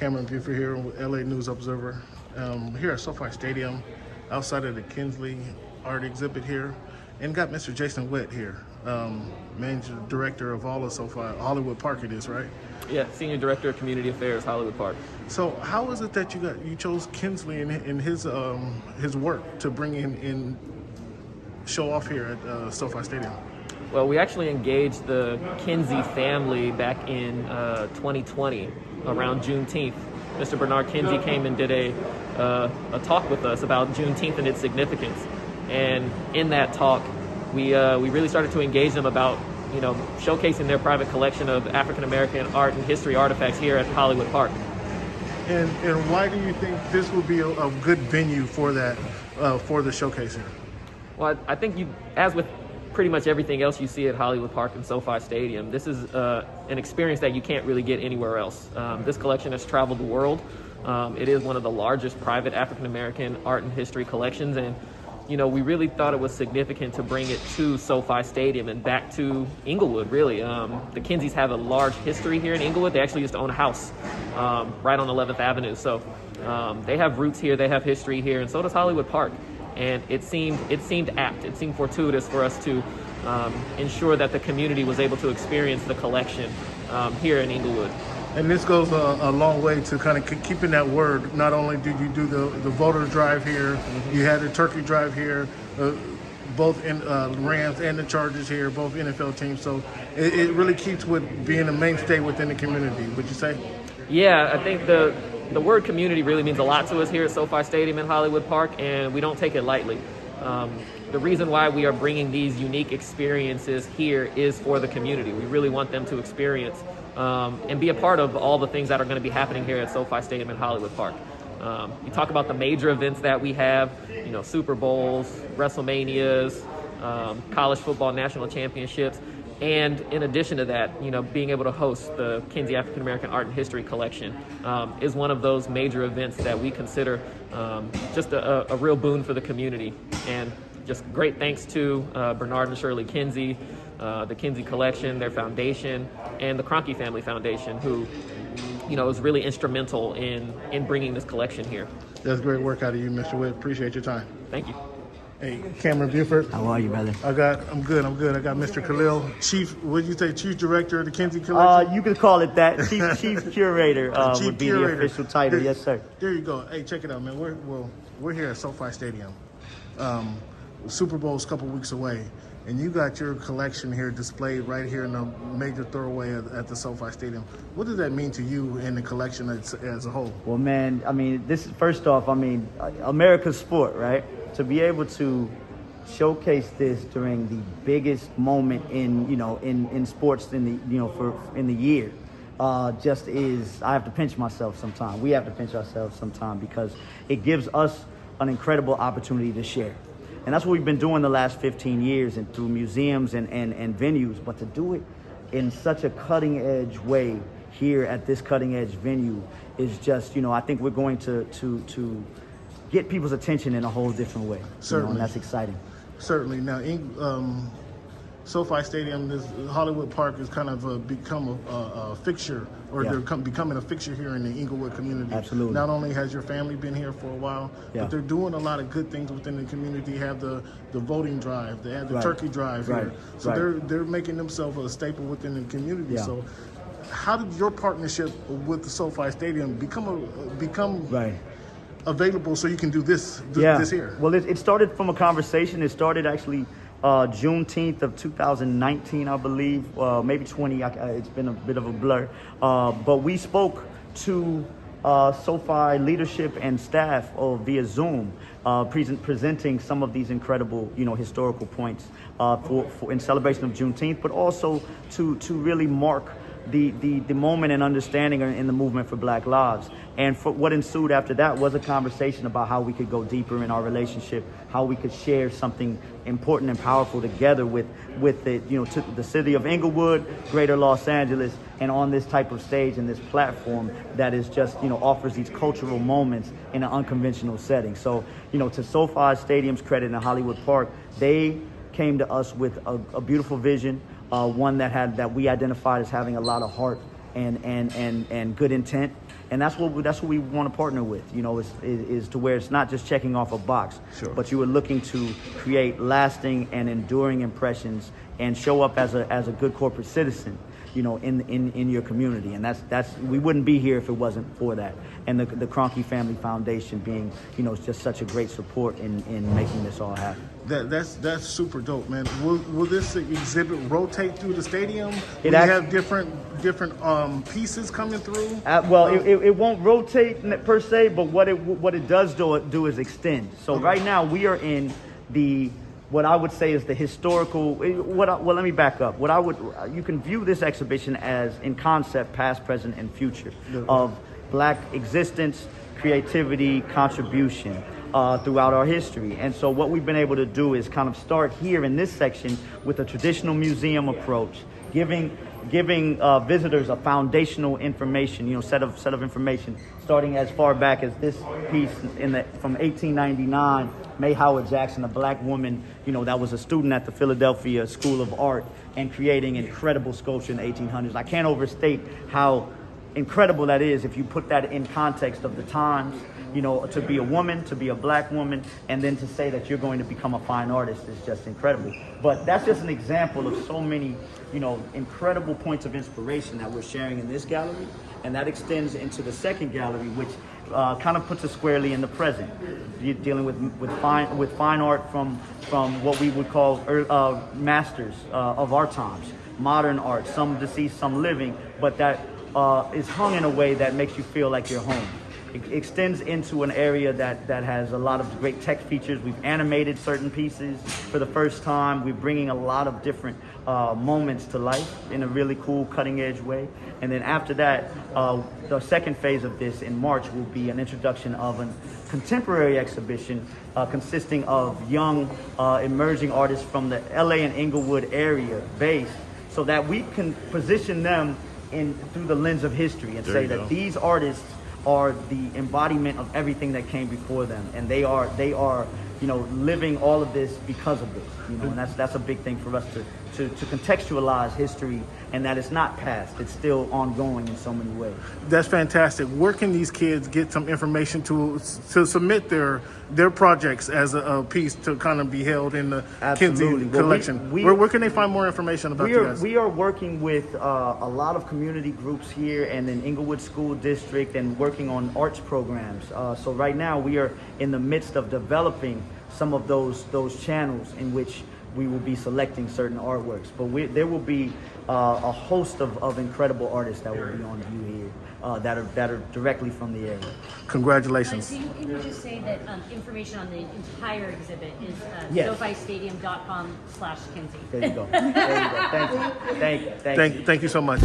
Cameron Buford here with LA News Observer. Here at SoFi Stadium, outside of the Kinsey art exhibit here, and got Mr. Jason Witt here, Managing Director of all of SoFi, Hollywood Park it is, right? Yeah, Senior Director of Community Affairs, Hollywood Park. So how is it that you chose Kinsey in his work to bring in show off here at SoFi Stadium? Well, we actually engaged the Kinsey family back in 2020, around Juneteenth. Mr. Bernard Kinsey came and did a talk with us about Juneteenth and its significance. And in that talk, we really started to engage them about, showcasing their private collection of African American art and history artifacts here at Hollywood Park. And why do you think this would be a good venue for that, for the showcase here? Well, I think as with pretty much everything else you see at Hollywood Park and SoFi Stadium, this is an experience that you can't really get anywhere else. This collection has traveled the world. It is one of the largest private African American art and history collections, and we really thought it was significant to bring it to SoFi Stadium and back to Inglewood, really. The Kinseys have a large history here in Inglewood. They actually used to own a house right on 11th Avenue. So they have roots here, they have history here, and so does Hollywood Park. And it seemed apt, it seemed fortuitous for us to ensure that the community was able to experience the collection here in Inglewood. And this goes a long way to kind of keeping that word. Not only did you do the voter drive here, you had the turkey drive here, both in Rams and the Chargers here, both NFL teams. So it really keeps with being a mainstay within the community, would you say? Yeah, I think the word community really means a lot to us here at SoFi Stadium in Hollywood Park, and we don't take it lightly. The reason why we are bringing these unique experiences here is for the community. We really want them to experience and be a part of all the things that are going to be happening here at SoFi Stadium in Hollywood Park. You talk about the major events that we have, Super Bowls, WrestleManias, college football national championships. And in addition to that, being able to host the Kinsey African American Art and History Collection is one of those major events that we consider just a real boon for the community. And just great thanks to Bernard and Shirley Kinsey, the Kinsey Collection, their foundation, and the Kroenke Family Foundation, who is really instrumental in bringing this collection here. That's great work out of you, Mr. Witt. Appreciate your time. Thank you. Hey, Cameron Buford. How are you, brother? I'm good. I got Mr. Khalil, Chief Director of the Kinsey Collection? You could call it that. Chief Curator Chief would be Curator. the official title. Yes, sir. There you go. Hey, check it out, man. We're here at SoFi Stadium. Super Bowl's a couple weeks away, and you got your collection here displayed right here in the major thoroughway at the SoFi Stadium. What does that mean to you and the collection as a whole? Well, man, this is first off, America's sport, right? To be able to showcase this during the biggest moment in sports in the year, just is, I have to pinch myself sometime. We have to pinch ourselves sometime because it gives us an incredible opportunity to share. And that's what we've been doing the last 15 years and through museums and venues, but to do it in such a cutting edge way here at this cutting edge venue is just, I think we're going to get people's attention in a whole different way. Certainly. And that's exciting. Certainly. Now, SoFi Stadium, this Hollywood Park has kind of become a fixture, or they're becoming a fixture here in the Inglewood community. Absolutely. Not only has your family been here for a while, but they're doing a lot of good things within the community. They have the voting drive, they have the turkey drive here. So they're making themselves a staple within the community. Yeah. So how did your partnership with the SoFi Stadium become available so you can do this here? Well, it started from a conversation. It started actually Juneteenth of 2019, I believe, maybe 20. It's been a bit of a blur. But we spoke to SoFi leadership and staff via Zoom, presenting some of these incredible, historical points for in celebration of Juneteenth, but also to really mark the moment and understanding in the movement for Black lives. And for what ensued after that was a conversation about how we could go deeper in our relationship, how we could share something important and powerful together with the city of Inglewood, Greater Los Angeles, and on this type of stage and this platform that is just, offers these cultural moments in an unconventional setting. So, to SoFi Stadium's credit in Hollywood Park, they came to us with a beautiful vision, one that we identified as having a lot of heart and good intent. And that's what we want to partner with, you know, is to where it's not just checking off a box, Sure. but you are looking to create lasting and enduring impressions and show up as a good corporate citizen, you know, in your community. And that's we wouldn't be here if it wasn't for that. And the Kroenke Family Foundation being, you know, just such a great support in making this all happen. That's super dope, man. Will this exhibit rotate through the stadium? It Will you act- have different pieces coming through? It won't rotate per se, but what it does do is extend. So Okay. right now we are in what I would say is the historical. Well, let me back up. You can view this exhibition as in concept, past, present, and future of Black existence, creativity, contribution throughout our history. And so what we've been able to do is kind of start here in this section with a traditional museum approach, giving visitors a foundational information, you know, set of information, starting as far back as this piece from 1899, May Howard Jackson, a Black woman, you know, that was a student at the Philadelphia School of Art and creating incredible sculpture in the 1800s. I can't overstate how incredible that is if you put that in context of the times. You know, to be a woman, to be a Black woman, and then to say that you're going to become a fine artist is just incredible. But that's just an example of so many, you know, incredible points of inspiration that we're sharing in this gallery, and that extends into the second gallery, which kind of puts us squarely in the present. You're dealing with fine art from what we would call masters of our times, modern art, some deceased, some living, but that is hung in a way that makes you feel like you're home. It extends into an area that has a lot of great tech features. We've animated certain pieces for the first time. We're bringing a lot of different moments to life in a really cool, cutting-edge way. And then after that, the second phase of this in March will be an introduction of a contemporary exhibition consisting of young, emerging artists from the LA and Inglewood area base, so that we can position them through the lens of history and say that these artists are the embodiment of everything that came before them, and they are, you know, living all of this because of this, you know, and that's a big thing for us to contextualize history, and that it's not past, it's still ongoing in so many ways. That's fantastic. Where can these kids get some information to submit their projects as a piece to kind of be held in the Kinsey collection? Where can they find more information about you guys? We are working with a lot of community groups here and in Inglewood School District, and working on arts programs. So right now we are in the midst of developing some of those channels in which we will be selecting certain artworks. But there will be a host of incredible artists that will be on view here that are directly from the area. Congratulations. So can you just say that information on the entire exhibit is Yes. SoFiStadium.com/Kinsey? There you go. There you go. Thank you. Thank you so much.